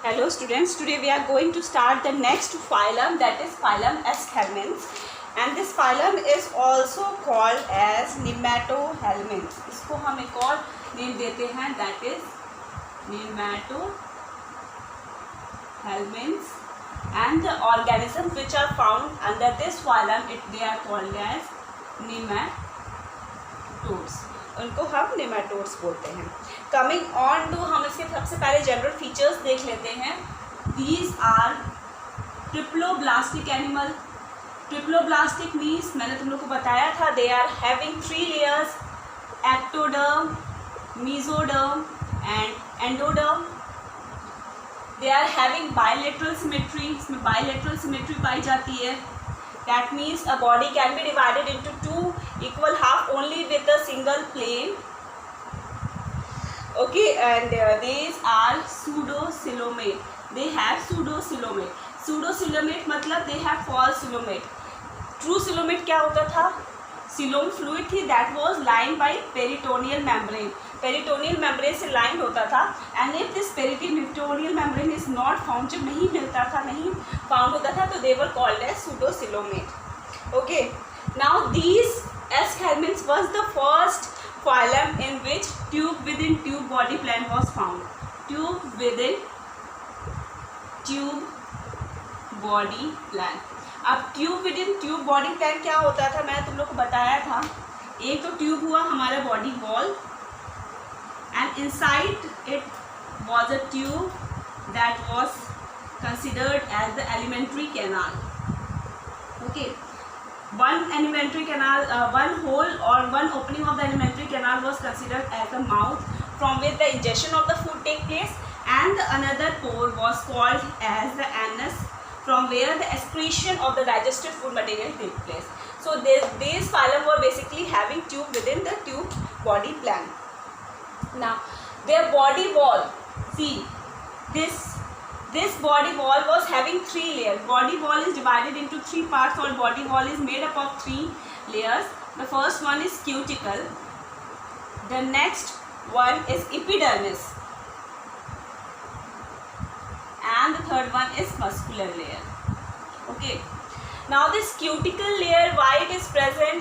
Hello students, today we are going to start the next phylum, that is phylum Aschelminths, and this phylum is also called as Nematohelminths. इसको हम एक और name देते हैं, that is Nematohelminths, and the organisms which are found under this phylum they are called as nematodes. उनको हम nematodes बोलते हैं. कमिंग ऑन टू, हम इसके सबसे पहले जनरल फीचर्स देख लेते हैं. These are triploblastic animal. Triploblastic means मैंने तुम लोग को बताया था, they are having 3 layers, ectoderm, mesoderm and endoderm. They are having bilateral symmetry. इसमें बायलेटरल सिमेट्री पाई जाती है. That means a body can be divided into 2 equal half only with a single plane. Okay, and these are pseudocoelomate. They have pseudocoelomate. Pseudocoelomate मतलब they have false coelomate. True coelomate क्या होता था? Coelom fluid थी, that was lined by peritoneal membrane. Peritoneal membrane से lined होता था, and if this peritoneal membrane is not found, जब नहीं मिलता था, नहीं found होता था, तो they were called as pseudocoelomate. Okay, now these Aschelminths was the first phylum in which tube within tube body plan was found. Tube within tube body plan. अब tube with in tube body plan क्या होता था, मैंने तुम लोग को बताया था. एक तो ट्यूब हुआ हमारा body wall, and inside it was a tube that was considered as the alimentary canal. Okay, one alimentary canal, one hole or one opening of the alimentary canal was considered as the mouth from which the ingestion of the food take place, and another pore was called as the anus from where the excretion of the digested food material take place. So these phylum were basically having tube within the tube body plan. Now their body wall, see this body wall was having 3 layers. Body wall is divided into 3 parts, or body wall is made up of 3 layers. The first one is cuticle, the next one is epidermis, and the third one is muscular layer. Okay, now this cuticle layer, why it is present?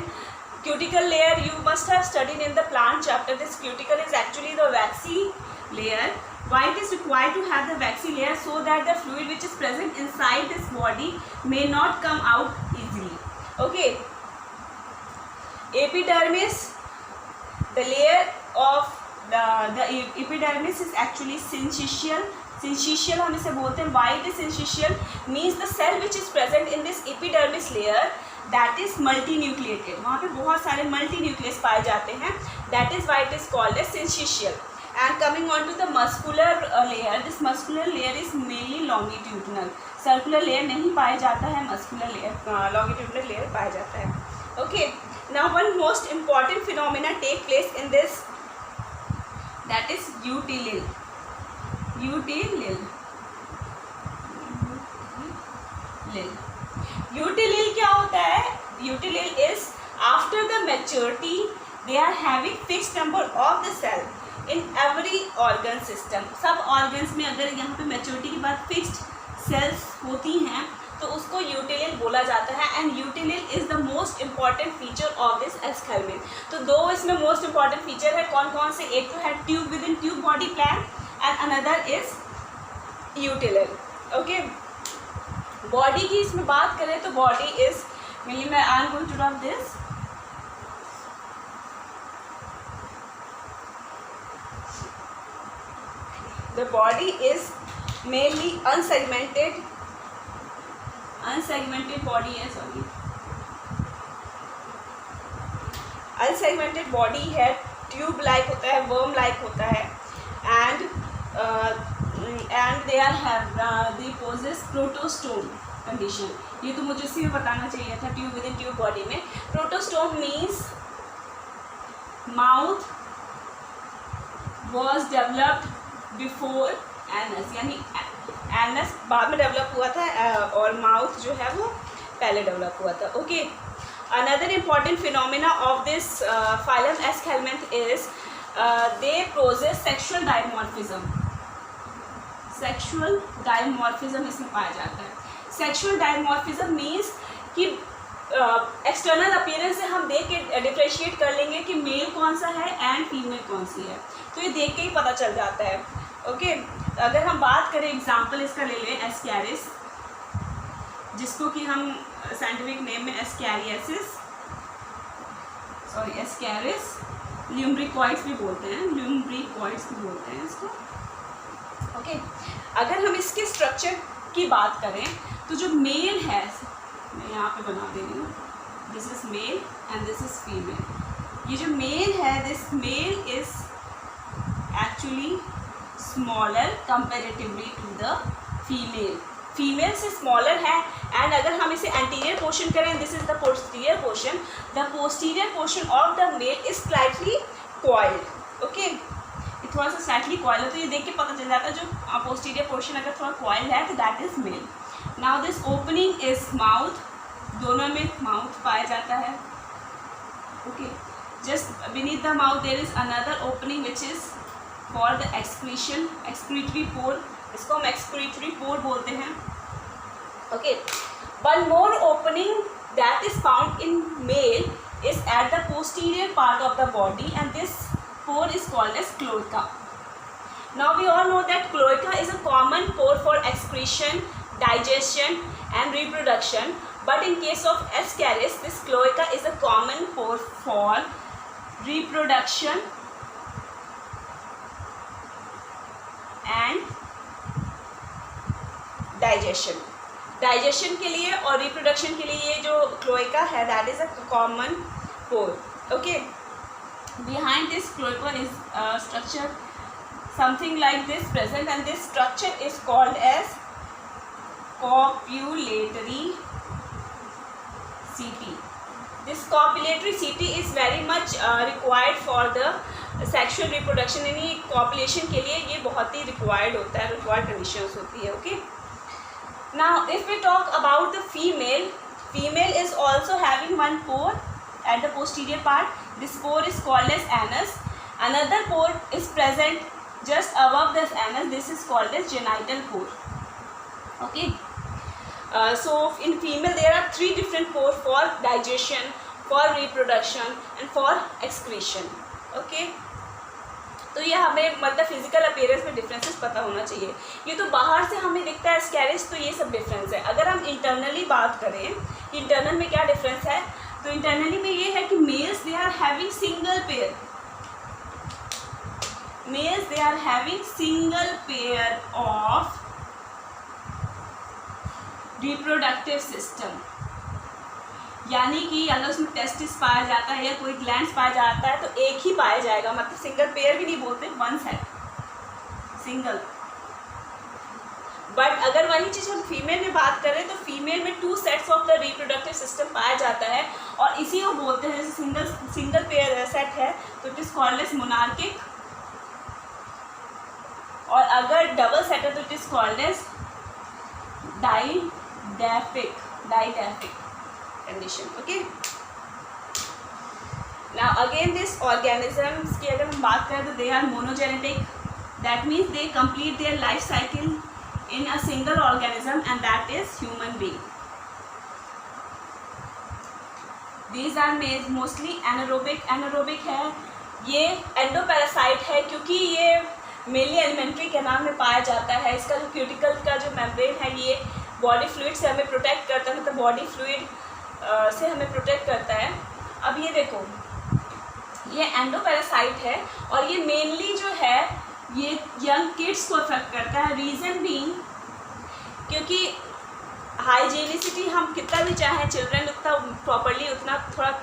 Cuticle layer you must have studied in the plant chapter. This cuticle is actually the waxy layer. Why it is required to have the waxy layer? So that the fluid which is present inside this body may not come out easily. Okay, epidermis, the layer of the epidermis is actually syncytial. Syncytial हम इसे बोलते हैं. Why it is syncytial? Means the cell which is present in this epidermis layer, that is multinucleated. वहाँ पे बहुत सारे multinucleus पाए जाते हैं. That is why it is called as syncytial. And coming on to the muscular layer, this muscular layer is mainly longitudinal. Circular layer नहीं पाया जाता है, muscular layer, longitudinal layer पाया जाता है. Okay, now one most important phenomena take place in this, that is utilil. Utilil क्या होता है? Utilil is after the maturity they are having fixed number of the cell in every organ system. सब organs में अगर यहाँ पे maturity के बाद fixed cells होती हैं तो उसको utilil बोला जाता है. And utilil is the most important feature of this Aschelminth. तो दो इसमें most important feature है. कौन कौन से? एक तो है tube within tube body plan and another is utilil. Okay, body की इसमें बात करें तो body is mainly, I am going to rub this. The body is mainly unsegmented body है. Sorry, unsegmented body है, tube like होता है, worm like होता है, and they possess protostome condition. ये तो मुझे इसी में बताना चाहिए था. tube within tube body में protostome means mouth was developed before anus, यानी anus बाद में डेवलप हुआ था और माउथ जो है वो पहले डेवलप हुआ था. Okay, another important phenomena of this phylum Aschelminth is they possess sexual dimorphism. Sexual dimorphism इसमें पाया जाता है। सेक्सुअल डायमॉर्फिज्म मीन्स कि एक्सटर्नल अपीयरेंस से हम देख के डिफ्रेंशिएट कर लेंगे कि मेल कौन सा है एंड फीमेल कौन सी है, तो ये देख के ही पता चल जाता है। ओके, अगर हम बात करें एग्जांपल इसका ले लें एस्कैरिस, जिसको कि हम साइंटिफिक नेम में एस्कैरियासिस सॉरी एस्कैरिस ल्यूम्ब्रिकॉइड्स भी बोलते हैं, ल्यूम्ब्रिकॉइड्स भी बोलते हैं इसको। ओके, अगर हम इसके स्ट्रक्चर की बात करें तो जो मेल है, मैं यहाँ पे बना दे रही हूँ, this is male and this is female. ये जो मेल है, this male is actually smaller comparatively to the female, female से स्मॉलर है। एंड अगर हम इसे एंटीरियर पोर्शन करें, this is the posterior portion, the posterior portion of the male is slightly coiled. Okay, थोड़ा सा स्लाइटली कॉइल है, तो ये देख के पता चल जाता है जो पोस्टीरियर पोर्शन अगर थोड़ा कॉइल है तो that is male. Now this opening is mouth, दोनों में माउथ पाया जाता है। Okay, just beneath the mouth there is another opening which is for the excretion, excretory pore, इसको हम एक्सक्रीटरी पोर बोलते हैं। Okay, one more opening that is found in male is at the posterior part of the body and this pore is called as cloaca. Now we all know that cloaca is a common pore for excretion, digestion and reproduction, but in case of Ascaris this cloaca is a common pore for reproduction and digestion. Digestion के लिए और reproduction के लिए ये जो cloaca है that is a common pore. Okay, behind this cloaca is structure something like this present and this structure is called as copulatory CT. This copulatory CT is very much required for the sexual reproduction, यानी copulation के लिए ये बहुत ही required होता है, required conditions होती है। Okay, now if we talk about the female, female is also having one pore at the posterior part. This pore is called as anus. Another pore is present just above this anus, this is called as genital pore. Okay, so in female there are 3 different pores for digestion, for reproduction and for excretion. Okay, तो ये हमें मतलब physical appearance में differences पता होना चाहिए। ये तो बाहर से हमें दिखता है स्कैरिस, तो ये सब डिफरेंस है। अगर हम इंटरनली बात करें, इंटरनल में क्या डिफरेंस है, तो इंटरनली में ये है कि males they are having single pair, males they are having single pair of reproductive system, यानी कि अगर उसमें टेस्टिस पाया जाता है या कोई ग्लैंड्स पाया जाता है तो एक ही पाया जाएगा, मतलब सिंगल पेयर भी नहीं बोलते, वन सेट सिंगल। बट अगर वही चीज़ हम फीमेल में बात करें तो फीमेल में 2 sets of the reproductive system पाया जाता है और इसी को बोलते हैं, जैसे सिंगल पेयर सेट है तो it is called as monarchic, और अगर डबल सेट है तो it is called as diadelphic condition. Okay, now again this organisms की अगर हम बात करें तो they are monogenetic, that means they complete their life cycle in a single organism and that is human being. These are mostly anaerobic है, ये endoparasite है क्योंकि ये मेनली एलिमेंट्री कैनाल में पाया जाता है। इसका जो क्यूटिकल का जो मेम्ब्रेन है ये बॉडी फ्लूइड से हमें प्रोटेक्ट करता है, मतलब बॉडी फ्लूइड से हमें प्रोटेक्ट करता है। अब ये देखो, ये एंडोपैरासाइट है और ये मेनली जो है ये यंग किड्स को अफेक्ट करता है। रीज़न बीइंग क्योंकि हाइजीनिसिटी हम कितना भी चाहें चिल्ड्रन उतना प्रॉपरली उतना थोड़ा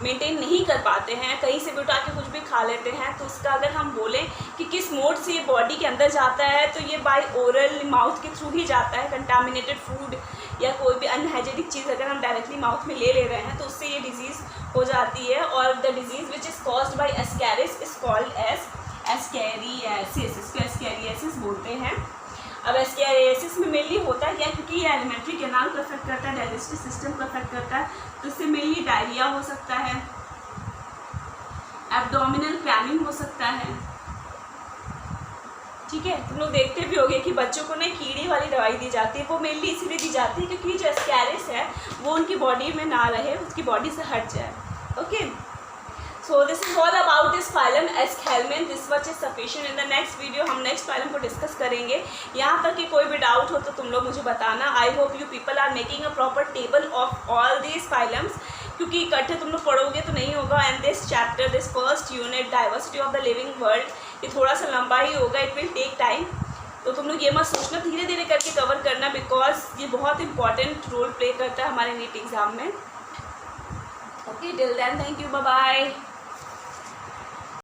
मेंटेन नहीं कर पाते हैं, कहीं से भी उठा के कुछ भी खा लेते हैं। तो उसका अगर हम बोलें कि किस मोड से ये बॉडी के अंदर जाता है तो ये बाय ओरल माउथ के थ्रू ही जाता है। कंटामिनेटेड फूड या कोई भी अनहाइजेनिक चीज़ अगर हम डायरेक्टली माउथ में ले रहे हैं तो उससे ये डिजीज़ हो जाती है। और the disease which is caused by ascaris is called as ascariasis, इसको एस्कैरियासिस बोलते हैं। अब एस्कैरियासिस में मेनली होता है क्या, क्योंकि ये एलिमेंट्री कैनाल को अफेक्ट करता है, डाइजेस्टिव सिस्टम को अफेक्ट करता है, तो इससे मेनली डायरिया हो सकता है, एब्डोमिनल क्रैम्पिंग हो सकता है, ठीक है। तुम लोग देखते भी होगे कि बच्चों को ना कीड़ी वाली दवाई दी जाती है, वो मेनली इसलिए दी जाती है क्योंकि जो एस्कैरिस है वो उनकी बॉडी में ना रहे, उसकी बॉडी से हट जाए। Okay, so this is all about this phylum Aschelminthes. This much is sufficient. In the next video हम नेक्स्ट फाइलम को डिस्कस करेंगे। यहाँ तक कि कोई भी डाउट हो तो तुम लोग मुझे बताना। I hope you people are making a proper table of all these phylums, क्योंकि इकट्ठे तुम लोग पढ़ोगे तो नहीं होगा। And this chapter, this first unit diversity of the living world, ये थोड़ा सा लंबा ही होगा, इट विल टेक टाइम। तो तुम लोग ये मत सोचना, धीरे धीरे करके कवर करना, बिकॉज ये बहुत इंपॉर्टेंट रोल प्ले करता है हमारे नीट एग्जाम में। Okay, till then thank you, bye bye.